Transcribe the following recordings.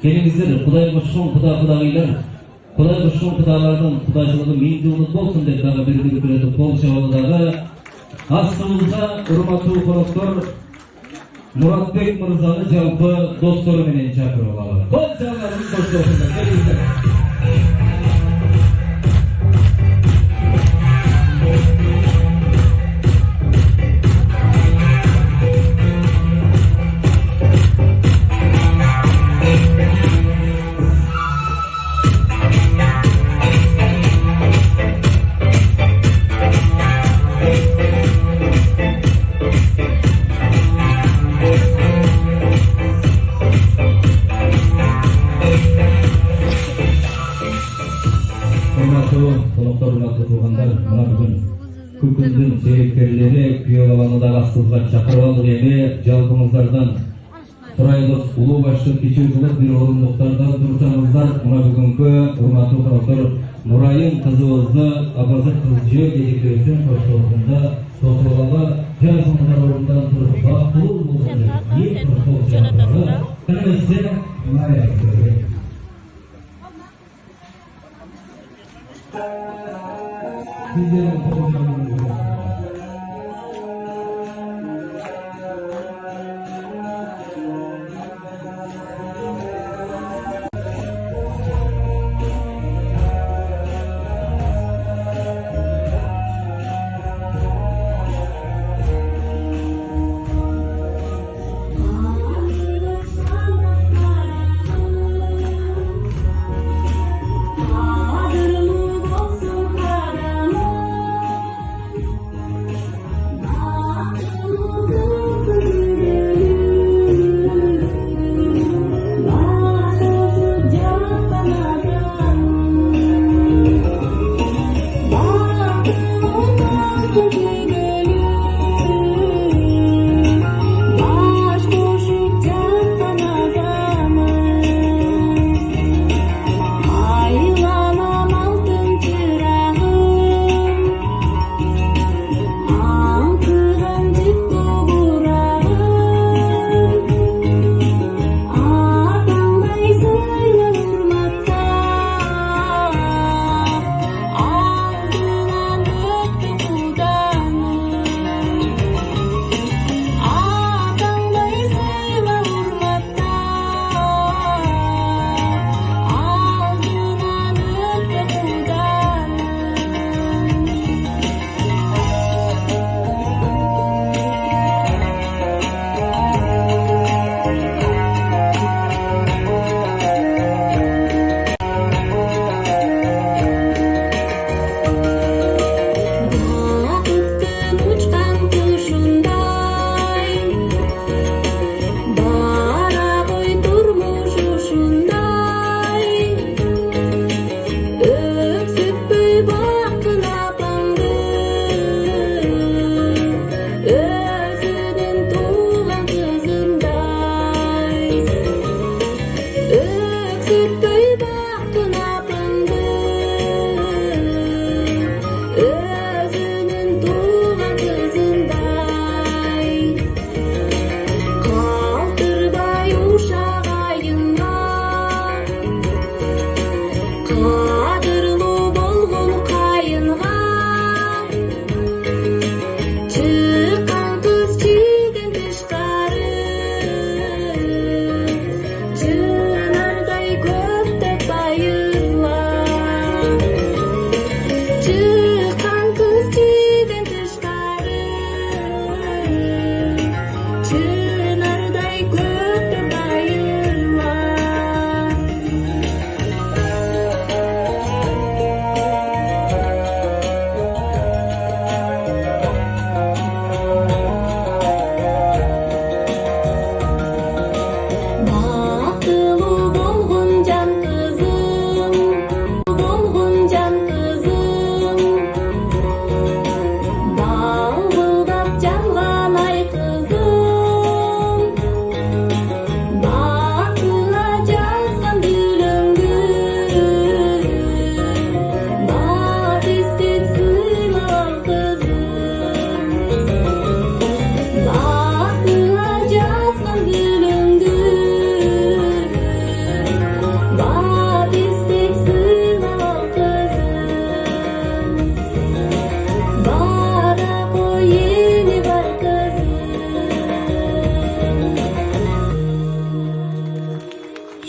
Келиңиздер, Кудай кошкон кудагыйлар, Кудай кошкон кудалардын кудайчылыгы миң жылдык болсун деп дагы бир күрөтүп кол чабалы дагы астыбызда урматтуу коноктор Muratbek Мырзаны жалпы достору менен чакырып алалы. Кол чабаларыңыз коштолсундар. Келиңиздер. Күкүндүн серикерлери күйөө баланы дагы астыбызга чакырып алдык эми жалпыңыздардан сурайбыз улуу башты кичүүчүлөр бир орундуктардан турсаңыздар мына бүгүнкү урматтуу коноктор Нурайым кызыбызды абазыр кызчы эдикебиздин коштоосунда сотуралга жазымдар орундан туруп бактылуу болсун деп эмесе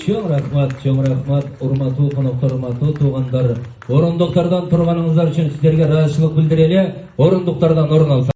чоң рахмат, урматтуу коноктор, урматтуу туугандар. Орундуктардан турганыңыздар үчүн сиздерге ыраазычылык билдирели. Орундуктардан орун алсаңыздар.